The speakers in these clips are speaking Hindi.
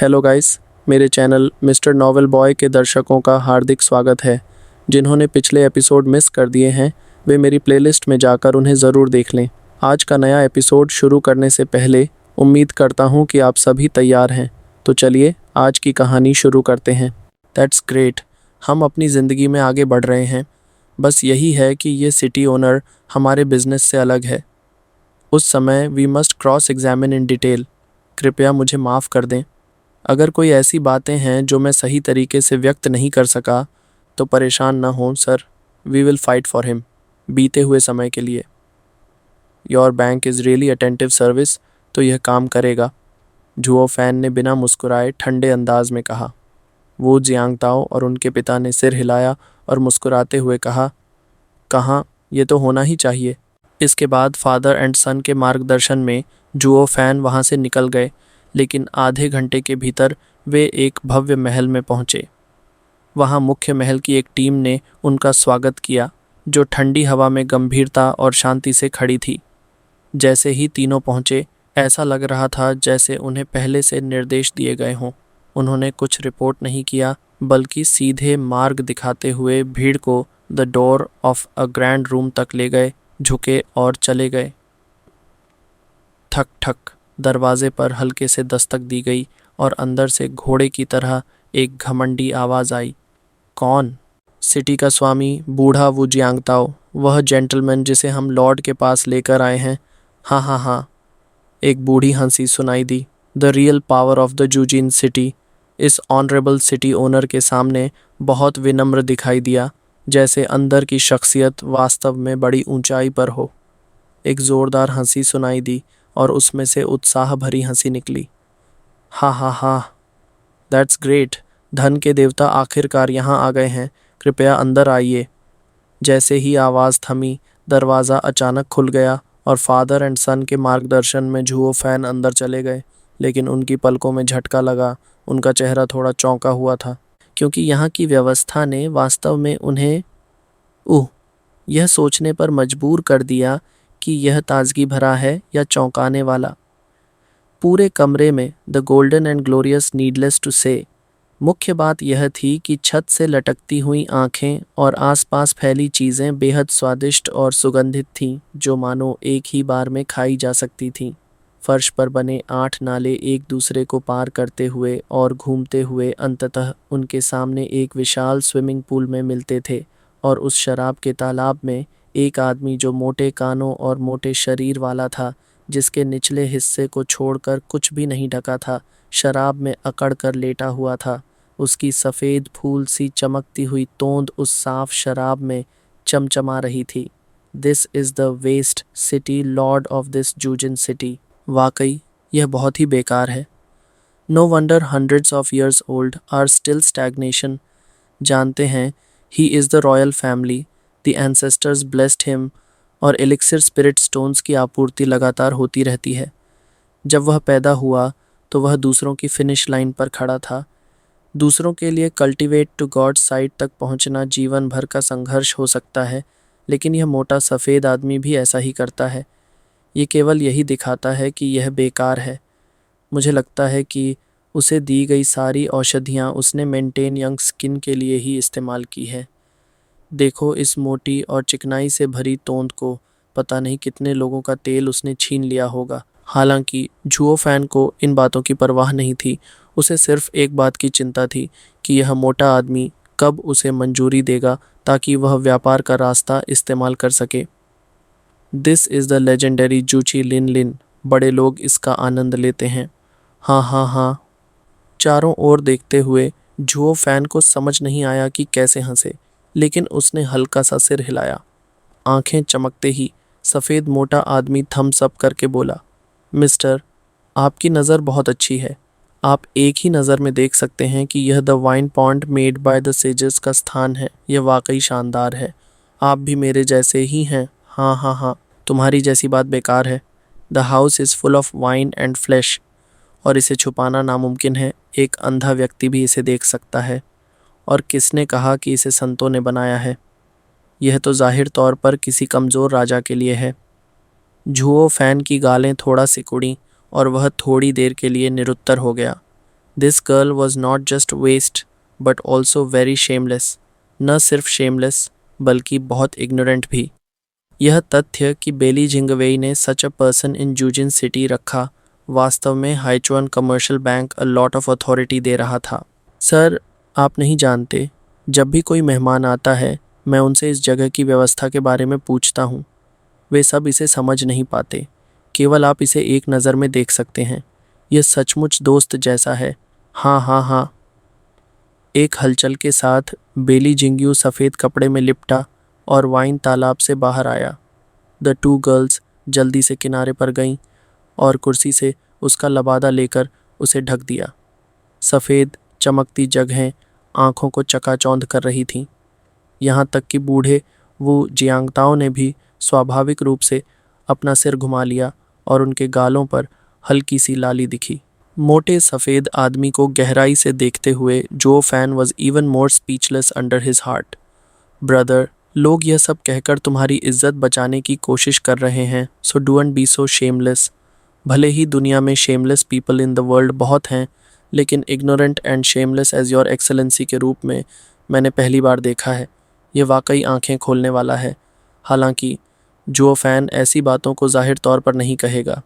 हेलो गाइस, मेरे चैनल मिस्टर नॉवेल बॉय के दर्शकों का हार्दिक स्वागत है। जिन्होंने पिछले एपिसोड मिस कर दिए हैं वे मेरी प्लेलिस्ट में जाकर उन्हें ज़रूर देख लें। आज का नया एपिसोड शुरू करने से पहले उम्मीद करता हूँ कि आप सभी तैयार हैं। तो चलिए आज की कहानी शुरू करते हैं। दैट्स ग्रेट, हम अपनी ज़िंदगी में आगे बढ़ रहे हैं। बस यही है कि ये सिटी ओनर हमारे बिजनेस से अलग है। उस समय we must cross examine in detail. कृपया मुझे माफ़ कर दें। अगर कोई ऐसी बातें हैं जो मैं सही तरीके से व्यक्त नहीं कर सका तो परेशान ना हों sir. We will fight for him. बीते हुए समय के लिए your bank is really attentive service, तो यह काम करेगा। जुओ फैन ने बिना मुस्कुराए ठंडे अंदाज में कहा। वो जियांगताओ और उनके पिता ने सिर हिलाया और मुस्कुराते हुए कहा, कहाँ, ये तो होना ही चाहिए। इसके बाद फादर एंड सन के मार्गदर्शन में जुओ फैन वहाँ से निकल गए, लेकिन आधे घंटे के भीतर वे एक भव्य महल में पहुँचे। वहाँ मुख्य महल की एक टीम ने उनका स्वागत किया, जो ठंडी हवा में गंभीरता और शांति से खड़ी थी। जैसे ही तीनों पहुँचे, ऐसा लग रहा था जैसे उन्हें पहले से निर्देश दिए गए हों। उन्होंने कुछ रिपोर्ट नहीं किया, बल्कि सीधे मार्ग दिखाते हुए भीड़ को the door of a grand room तक ले गए, झुके और चले गए। ठक ठक, दरवाजे पर हल्के से दस्तक दी गई और अंदर से घोड़े की तरह एक घमंडी आवाज़ आई। कौन? सिटी का स्वामी, बूढ़ा वू जियांगताओ, वह जेंटलमैन जिसे हम लॉर्ड के पास लेकर आए हैं। हाँ हाँ हाँ, एक बूढ़ी हंसी सुनाई दी। The real power of the Jujin city इस ऑनरेबल सिटी ओनर के सामने बहुत विनम्र दिखाई दिया, जैसे अंदर की शख्सियत वास्तव में बड़ी ऊंचाई पर हो। एक ज़ोरदार हंसी सुनाई दी और उसमें से उत्साह भरी हंसी निकली। हाँ हाँ हाँ, दैट्स ग्रेट। धन के देवता आखिरकार यहाँ आ गए हैं। कृपया अंदर आइए। जैसे ही आवाज़ थमी, दरवाज़ा अचानक खुल गया और फादर एंड सन के मार्गदर्शन में जुओ फैन अंदर चले गए। लेकिन उनकी पलकों में झटका लगा। उनका चेहरा थोड़ा चौंका हुआ था, क्योंकि यहाँ की व्यवस्था ने वास्तव में उन्हें यह सोचने पर मजबूर कर दिया कि यह ताजगी भरा है या चौंकाने वाला। पूरे कमरे में the golden and glorious needless to से मुख्य बात यह थी कि छत से लटकती हुई आंखें और आसपास फैली चीज़ें बेहद स्वादिष्ट और सुगंधित थीं, जो मानो एक ही बार में खाई जा सकती थीं। फर्श पर बने 8 नाले एक दूसरे को पार करते हुए और घूमते हुए अंततः उनके सामने एक विशाल स्विमिंग पूल में मिलते थे, और उस शराब के तालाब में एक आदमी जो मोटे कानों और मोटे शरीर वाला था, जिसके निचले हिस्से को छोड़कर कुछ भी नहीं ढका था, शराब में अकड़ कर लेटा हुआ था। उसकी सफ़ेद फूल सी चमकती हुई तोंद उस साफ शराब में चमचमा रही थी। This is the west city, lord of this Jujin city. वाकई यह बहुत ही बेकार है। No wonder hundreds of years old are still stagnation. जानते हैं, he is the royal family, the ancestors blessed him, और एलिक्सिर स्पिरिट स्टोन्स की आपूर्ति लगातार होती रहती है। जब वह पैदा हुआ तो वह दूसरों की फिनिश लाइन पर खड़ा था। दूसरों के लिए कल्टिवेट टू गॉड साइड तक पहुंचना जीवन भर का संघर्ष हो सकता है, लेकिन यह मोटा सफ़ेद आदमी भी ऐसा ही करता है। ये केवल यही दिखाता है कि यह बेकार है। मुझे लगता है कि उसे दी गई सारी औषधियाँ उसने मेंटेन यंग स्किन के लिए ही इस्तेमाल की है। देखो इस मोटी और चिकनाई से भरी तोंद को, पता नहीं कितने लोगों का तेल उसने छीन लिया होगा। हालांकि जुओ फैन को इन बातों की परवाह नहीं थी। उसे सिर्फ एक बात की चिंता थी कि यह मोटा आदमी कब उसे मंजूरी देगा ताकि वह व्यापार का रास्ता इस्तेमाल कर सके। दिस इज़ द लेजेंडरी जूची लिन लिन। बड़े लोग इसका आनंद लेते हैं। हाँ हाँ हाँ। चारों ओर देखते हुए जुओ फैन को समझ नहीं आया कि कैसे हंसे, लेकिन उसने हल्का सा सिर हिलाया। आंखें चमकते ही सफ़ेद मोटा आदमी थम्स अप करके बोला, मिस्टर, आपकी नज़र बहुत अच्छी है। आप एक ही नज़र में देख सकते हैं कि यह the wine pond made by the sages का स्थान है। यह वाकई शानदार है। आप भी मेरे जैसे ही हैं। हाँ हाँ हाँ, तुम्हारी जैसी बात बेकार है। The house is full of wine and flash, और इसे छुपाना नामुमकिन है। एक अंधा व्यक्ति भी इसे देख सकता है। और किसने कहा कि इसे संतों ने बनाया है? यह तो जाहिर तौर पर किसी कमज़ोर राजा के लिए है। जुओ फैन की गालें थोड़ा सिकुड़ीं और वह थोड़ी देर के लिए निरुत्तर हो गया। This girl was not just waste but also very shameless. न सिर्फ शेमलेस बल्कि बहुत इग्नोरेंट भी। यह तथ्य कि बेली जिंगवेई ने सच अ पर्सन इन जूजिन सिटी रखा वास्तव में Haichuan commercial bank a lot of authority दे रहा था। सर, आप नहीं जानते, जब भी कोई मेहमान आता है मैं उनसे इस जगह की व्यवस्था के बारे में पूछता हूँ। वे सब इसे समझ नहीं पाते, केवल आप इसे एक नज़र में देख सकते हैं। यह सचमुच दोस्त जैसा है। हाँ हाँ हाँ। एक हलचल के साथ बेली जिंग्यू सफ़ेद कपड़े में लिपटा और वाइन तालाब से बाहर आया। द टू गर्ल्स जल्दी से किनारे पर गईं और कुर्सी से उसका लबादा लेकर उसे ढक दिया। सफ़ेद चमकती जगहें आंखों को चकाचौंध कर रही थीं। यहाँ तक कि बूढ़े वो जियांगताओ ने भी स्वाभाविक रूप से अपना सिर घुमा लिया और उनके गालों पर हल्की सी लाली दिखी। मोटे सफ़ेद आदमी को गहराई से देखते हुए जो fan was even more speechless under his heart. Brother, लोग यह सब कहकर तुम्हारी इज्जत बचाने की कोशिश कर रहे हैं, so don't be so shameless. भले ही दुनिया में shameless people in the world बहुत हैं, लेकिन ignorant and shameless as your excellency के रूप में मैंने पहली बार देखा है। ये वाकई आंखें खोलने वाला है। हालांकि जो फैन ऐसी बातों को जाहिर तौर पर नहीं कहेगा।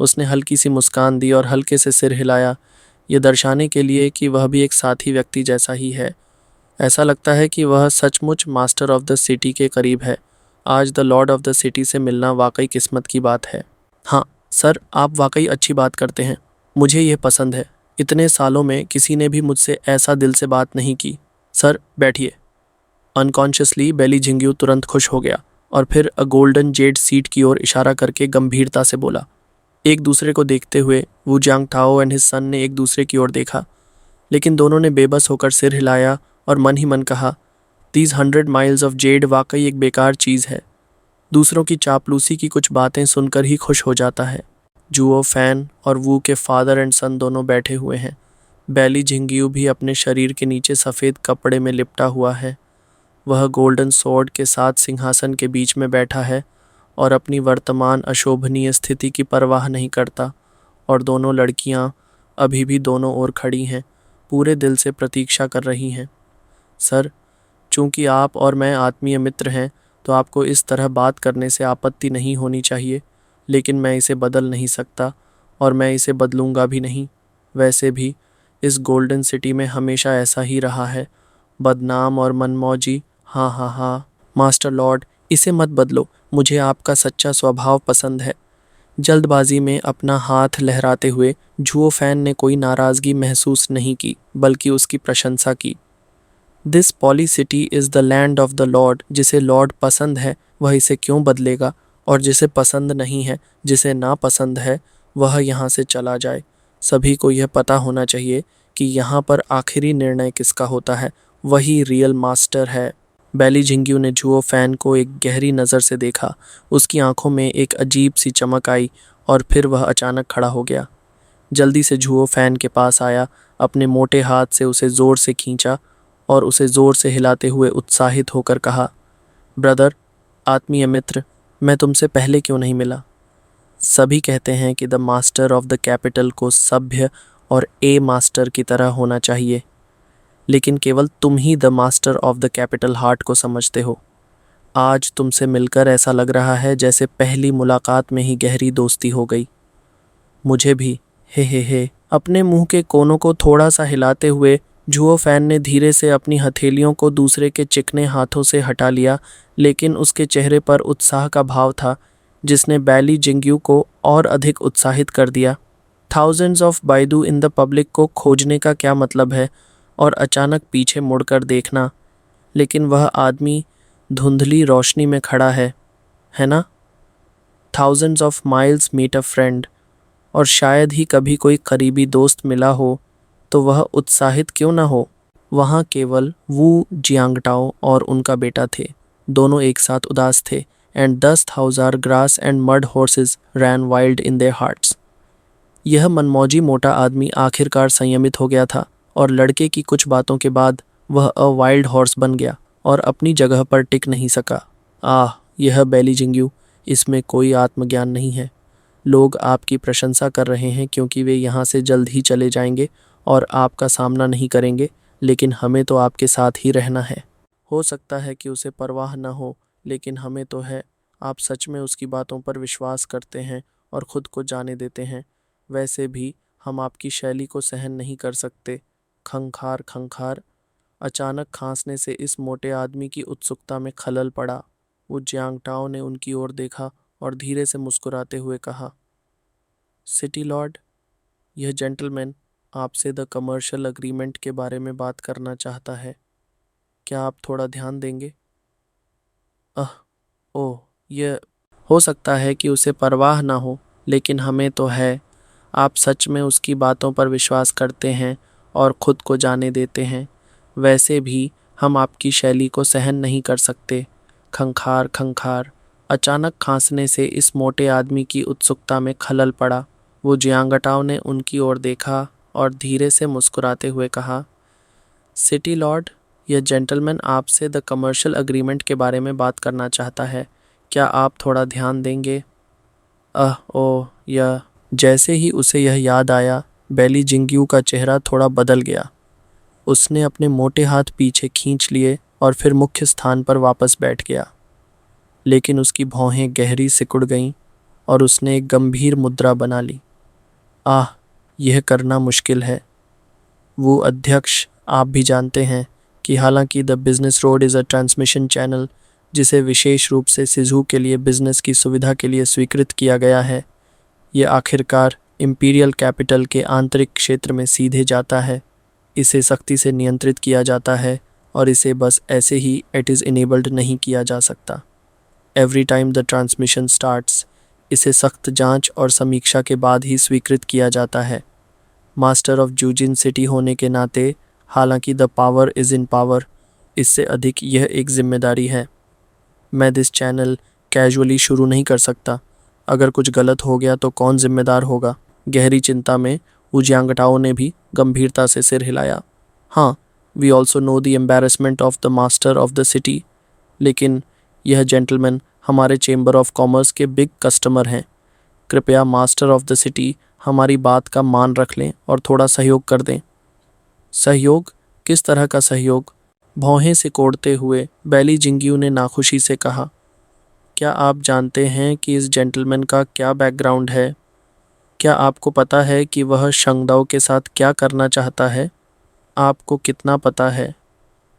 उसने हल्की सी मुस्कान दी और हल्के से सिर हिलाया, ये दर्शाने के लिए कि वह भी एक साथी व्यक्ति जैसा ही है। ऐसा लगता है कि वह सचमुच मास्टर ऑफ द सिटी के करीब है। आज the lord of the city से मिलना वाकई किस्मत की बात है। हाँ सर, आप वाकई अच्छी बात करते हैं। मुझे यह पसंद है। इतने सालों में किसी ने भी मुझसे ऐसा दिल से बात नहीं की। सर बैठिए। अनकॉन्शियसली बेली जिंग्यू तुरंत खुश हो गया और फिर अ गोल्डन जेड सीट की ओर इशारा करके गंभीरता से बोला। एक दूसरे को देखते हुए वू जियांगताओ एंड हिज सन ने एक दूसरे की ओर देखा, लेकिन दोनों ने बेबस होकर सिर हिलाया और मन ही मन कहा, दीज 100 माइल्स ऑफ जेड वाकई एक बेकार चीज़ है। दूसरों की चापलूसी की कुछ बातें सुनकर ही खुश हो जाता है। जुओ फैन और वू के फादर एंड सन दोनों बैठे हुए हैं। बेली जिंगियू भी अपने शरीर के नीचे सफ़ेद कपड़े में लिपटा हुआ है। वह गोल्डन स्वॉर्ड के साथ सिंहासन के बीच में बैठा है और अपनी वर्तमान अशोभनीय स्थिति की परवाह नहीं करता। और दोनों लड़कियां अभी भी दोनों ओर खड़ी हैं, पूरे दिल से प्रतीक्षा कर रही हैं। सर, चूंकि आप और मैं आत्मीय मित्र हैं तो आपको इस तरह बात करने से आपत्ति नहीं होनी चाहिए, लेकिन मैं इसे बदल नहीं सकता और मैं इसे बदलूंगा भी नहीं। वैसे भी इस गोल्डन सिटी में हमेशा ऐसा ही रहा है, बदनाम और मनमौजी। हाँ हाँ हाँ। मास्टर लॉर्ड, इसे मत बदलो। मुझे आपका सच्चा स्वभाव पसंद है। जल्दबाजी में अपना हाथ लहराते हुए जुओ फैन ने कोई नाराज़गी महसूस नहीं की, बल्कि उसकी प्रशंसा की। This poly city is the land of the Lord. जिसे लॉर्ड पसंद है वह इसे क्यों बदलेगा, और जिसे पसंद नहीं है, जिसे नापसंद है, वह यहाँ से चला जाए। सभी को यह पता होना चाहिए कि यहाँ पर आखिरी निर्णय किसका होता है, वही रियल मास्टर है। बेली जिंग्यू ने जुओ फैन को एक गहरी नज़र से देखा। उसकी आंखों में एक अजीब सी चमक आई और फिर वह अचानक खड़ा हो गया। जल्दी से जुओ फैन के पास आया, अपने मोटे हाथ से उसे ज़ोर से खींचा और उसे ज़ोर से हिलाते हुए उत्साहित होकर कहा, ब्रदर, आत्मीय मित्र, मैं तुमसे पहले क्यों नहीं मिला? सभी कहते हैं कि the master of the capital को सभ्य और ए मास्टर की तरह होना चाहिए, लेकिन केवल तुम ही the master of the capital heart को समझते हो। आज तुमसे मिलकर ऐसा लग रहा है जैसे पहली मुलाकात में ही गहरी दोस्ती हो गई। मुझे भी। हे। अपने मुंह के कोनों को थोड़ा सा हिलाते हुए जुओ फैन ने धीरे से अपनी हथेलियों को दूसरे के चिकने हाथों से हटा लिया, लेकिन उसके चेहरे पर उत्साह का भाव था जिसने बेली जिंग्यू को और अधिक उत्साहित कर दिया। Thousands of बायदू in the public को खोजने का क्या मतलब है और अचानक पीछे मुड़कर देखना, लेकिन वह आदमी धुंधली रोशनी में खड़ा है ना? Thousands of miles meet a friend, और शायद ही कभी कोई करीबी दोस्त मिला हो, तो वह उत्साहित क्यों ना हो। वहाँ केवल वू जियांगटाओ और उनका बेटा थे। दोनों एक साथ उदास थे, and 10,000 grass and mud horses ran wild in their hearts. यह मनमौजी मोटा आदमी आखिरकार संयमित हो गया था और लड़के की कुछ बातों के बाद वह अ वाइल्ड हॉर्स बन गया और अपनी जगह पर टिक नहीं सका। यह बेली जिंग्यू, इसमें कोई आत्मज्ञान नहीं है। लोग आपकी प्रशंसा कर रहे हैं क्योंकि वे यहाँ से जल्द ही चले जाएंगे और आपका सामना नहीं करेंगे, लेकिन हमें तो आपके साथ ही रहना है। हो सकता है कि उसे परवाह न हो, लेकिन हमें तो है। आप सच में उसकी बातों पर विश्वास करते हैं और खुद को जाने देते हैं। वैसे भी हम आपकी शैली को सहन नहीं कर सकते। खंखार खंखार। अचानक खांसने से इस मोटे आदमी की उत्सुकता में खलल पड़ा। वो जियांगटाओ ने उनकी ओर देखा और धीरे से मुस्कुराते हुए कहा, सिटी लॉर्ड, यह जेंटलमैन आपसे द कमर्शियल अग्रीमेंट के बारे में बात करना चाहता है। क्या आप थोड़ा ध्यान देंगे? अह ओह, यह हो सकता है कि उसे परवाह ना हो, लेकिन हमें तो है। आप सच में उसकी बातों पर विश्वास करते हैं और खुद को जाने देते हैं। वैसे भी हम आपकी शैली को सहन नहीं कर सकते। खंखार खंखार। अचानक खांसने से इस मोटे आदमी की उत्सुकता में खलल पड़ा। वो जियांगटाओ ने उनकी ओर देखा और धीरे से मुस्कुराते हुए कहा, सिटी लॉर्ड, यह जेंटलमैन आपसे द कमर्शियल अग्रीमेंट के बारे में बात करना चाहता है। क्या आप थोड़ा ध्यान देंगे? ओह, यह जैसे ही उसे यह याद आया, बेली जिंगियू का चेहरा थोड़ा बदल गया। उसने अपने मोटे हाथ पीछे खींच लिए और फिर मुख्य स्थान पर वापस बैठ गया। लेकिन उसकी भौहें गहरी सिकुड़ गईं और उसने एक गंभीर मुद्रा बना ली। यह करना मुश्किल है। वो अध्यक्ष, आप भी जानते हैं कि हालांकि the business road is a transmission channel जिसे विशेष रूप से सिजू के लिए बिजनेस की सुविधा के लिए स्वीकृत किया गया है, ये आखिरकार इंपीरियल कैपिटल के आंतरिक क्षेत्र में सीधे जाता है। इसे सख्ती से नियंत्रित किया जाता है और इसे बस ऐसे ही इट इज़ इनेबल्ड नहीं किया जा सकता। Every time the transmission starts, इसे सख्त जांच और समीक्षा के बाद ही स्वीकृत किया जाता है। मास्टर ऑफ जूजिन सिटी होने के नाते, हालांकि the power is in power, इससे अधिक यह एक जिम्मेदारी है। मैं दिस चैनल कैजुअली शुरू नहीं कर सकता। अगर कुछ गलत हो गया तो कौन जिम्मेदार होगा? गहरी चिंता में जियांगटाओ ने भी गंभीरता से सिर हिलाया। हाँ, we also know the embarrassment of the master of the city, लेकिन यह जेंटलमैन हमारे चेंबर ऑफ कॉमर्स के बिग कस्टमर हैं। कृपया मास्टर ऑफ द सिटी हमारी बात का मान रख लें और थोड़ा सहयोग कर दें। सहयोग? किस तरह का सहयोग? भौहें सिकोड़ते हुए बेली जिंगियू ने नाखुशी से कहा, क्या आप जानते हैं कि इस जेंटलमैन का क्या बैकग्राउंड है? क्या आपको पता है कि वह शंगदाओ के साथ क्या करना चाहता है? आपको कितना पता है?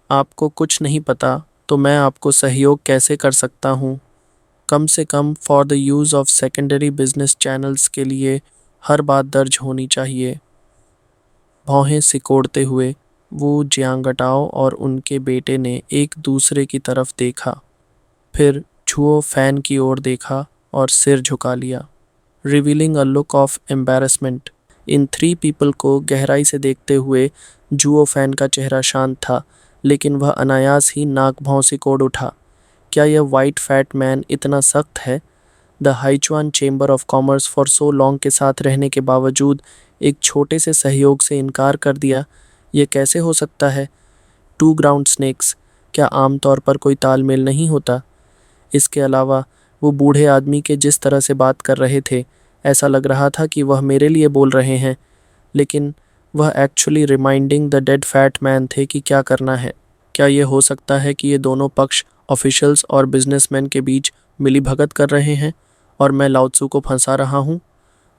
आपको कुछ नहीं पता तो मैं आपको सहयोग कैसे कर सकता हूँ? कम से come for the use of secondary business channels के लिए हर बात दर्ज होनी चाहिए। भौहें सिकोड़ते हुए वो जियांगटाओ और उनके बेटे ने एक दूसरे की तरफ देखा, फिर झुओ फैन की ओर देखा और सिर झुका लिया, revealing a look of embarrassment. In three people को गहराई से देखते हुए झुओ फैन का चेहरा शांत था, लेकिन वह अनायास ही नाक भौं सिकोड़ उठा। क्या यह वाइट फैट मैन इतना सख्त है? The Haichuan chamber of commerce for so long के साथ रहने के बावजूद एक छोटे से सहयोग से इनकार कर दिया। ये कैसे हो सकता है? टू ग्राउंड स्नेक्स, क्या आमतौर पर कोई तालमेल नहीं होता? इसके अलावा वो बूढ़े आदमी के जिस तरह से बात कर रहे थे, ऐसा लग रहा था कि वह मेरे लिए बोल रहे हैं, लेकिन वह actually reminding the dead fat man थे कि क्या करना है। क्या ये हो सकता है कि ये दोनों पक्ष ऑफिशियल्स और बिजनेसमैन के बीच मिलीभगत कर रहे हैं और मैं लाओत्सु को फंसा रहा हूँ?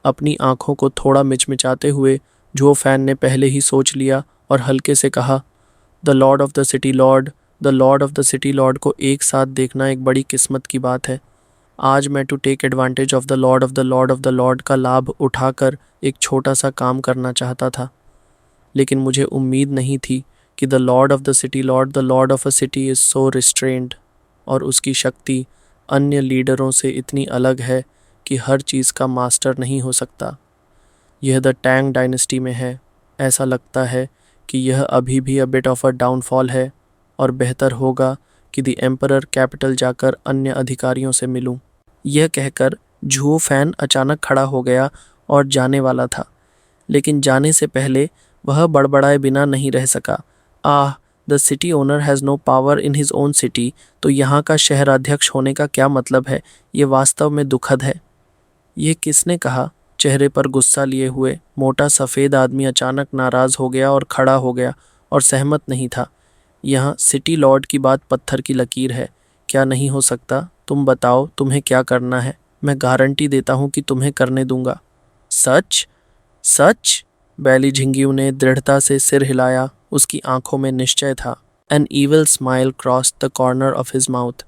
अपनी आंखों को थोड़ा मिचमिचाते हुए जो फैन ने पहले ही सोच लिया और हल्के से कहा, the lord of the city Lord, the lord of the city Lord को एक साथ देखना एक बड़ी किस्मत की बात है। आज मैं to take advantage of the lord of the lord of the lord का लाभ उठाकर एक छोटा सा काम करना चाहता था, लेकिन मुझे उम्मीद नहीं थी कि the lord of the city Lord, the lord of a city is so restrained, और उसकी शक्ति अन्य लीडरों से इतनी अलग है कि हर चीज़ का मास्टर नहीं हो सकता। यह द टैंग डायनेस्टी में है। ऐसा लगता है कि यह अभी भी a bit of a downfall है और बेहतर होगा कि द एम्परर कैपिटल जाकर अन्य अधिकारियों से मिलूं। यह कहकर झुओ फैन अचानक खड़ा हो गया और जाने वाला था, लेकिन जाने से पहले वह बड़बड़ाए बिना नहीं रह सका। The city owner has no power in his own city, तो यहाँ का शहराध्यक्ष होने का क्या मतलब है? ये वास्तव में दुखद है। ये किसने कहा? चेहरे पर गुस्सा लिए हुए मोटा सफ़ेद आदमी अचानक नाराज़ हो गया और खड़ा हो गया और सहमत नहीं था। यहाँ सिटी लॉर्ड की बात पत्थर की लकीर है। क्या नहीं हो सकता? तुम बताओ तुम्हें क्या करना है, मैं गारंटी देता हूँ कि तुम्हें करने दूंगा। सच? सच? बैली झिंगियू ने दृढ़ता से सिर हिलाया। उसकी आंखों में निश्चय था। An evil smile crossed the corner of his mouth.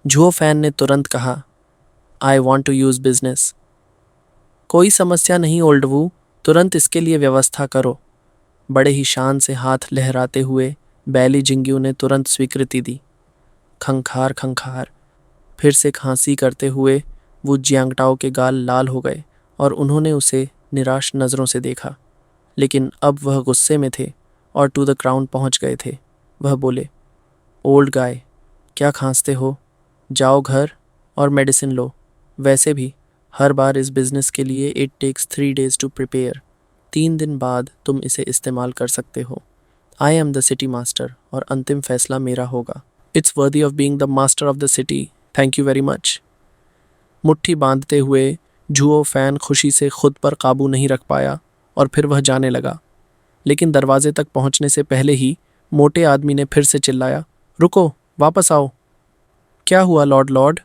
Zhuo Fan ने तुरंत कहा, I want to use business. कोई समस्या नहीं ओल्ड वू, तुरंत इसके लिए व्यवस्था करो। बड़े ही शान से हाथ लहराते हुए बैली झिंगियू ने तुरंत स्वीकृति दी। खंखार खंखार। फिर से खांसी करते हुए वो जियांगटाओ के गाल लाल हो गए और उन्होंने उसे निराश नज़रों से देखा। लेकिन अब वह गुस्से में थे और टू द क्राउन पहुंच गए थे। वह बोले, ओल्ड गाय, क्या खांसते हो? जाओ घर और मेडिसिन लो। वैसे भी हर बार इस बिज़नेस के लिए it takes 3 days to prepare. 3 दिन बाद तुम इसे इस्तेमाल कर सकते हो। I am the city master और अंतिम फैसला मेरा होगा। It's worthy of being the master of the city. Thank you very much. मुट्ठी बांधते हुए झुओ फैन खुशी से खुद पर काबू नहीं रख पाया और फिर वह जाने लगा। लेकिन दरवाजे तक पहुंचने से पहले ही मोटे आदमी ने फिर से चिल्लाया, रुको, वापस आओ। क्या हुआ लॉर्ड लॉर्ड?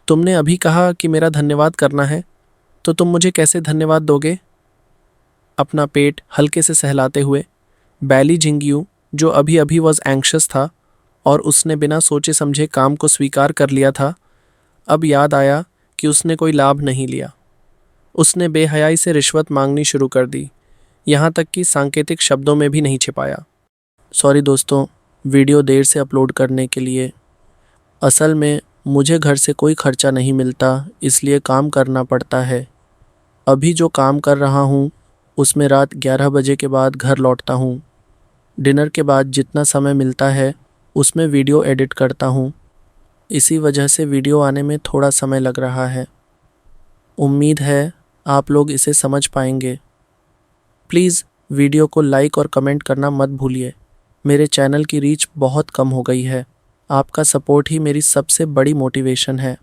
तुमने अभी कहा कि मेरा धन्यवाद करना है, तो तुम मुझे कैसे धन्यवाद दोगे? अपना पेट हल्के से सहलाते हुए बैली झिंगियू, जो अभी अभी वॉज एंक्शस था और उसने बिना सोचे समझे काम को स्वीकार कर लिया था, अब याद आया कि उसने कोई लाभ नहीं लिया। उसने बेहयाई से रिश्वत मांगनी शुरू कर दी, यहाँ तक कि सांकेतिक शब्दों में भी नहीं छिपाया। सॉरी दोस्तों, वीडियो देर से अपलोड करने के लिए। असल में मुझे घर से कोई खर्चा नहीं मिलता, इसलिए काम करना पड़ता है। अभी जो काम कर रहा हूँ उसमें रात 11 बजे के बाद घर लौटता हूँ। डिनर के बाद जितना समय मिलता है उसमें वीडियो एडिट करता हूँ। इसी वजह से वीडियो आने में थोड़ा समय लग रहा है। उम्मीद है आप लोग इसे समझ पाएंगे। प्लीज़ वीडियो को लाइक और कमेंट करना मत भूलिए। मेरे चैनल की रीच बहुत कम हो गई है। आपका सपोर्ट ही मेरी सबसे बड़ी मोटिवेशन है।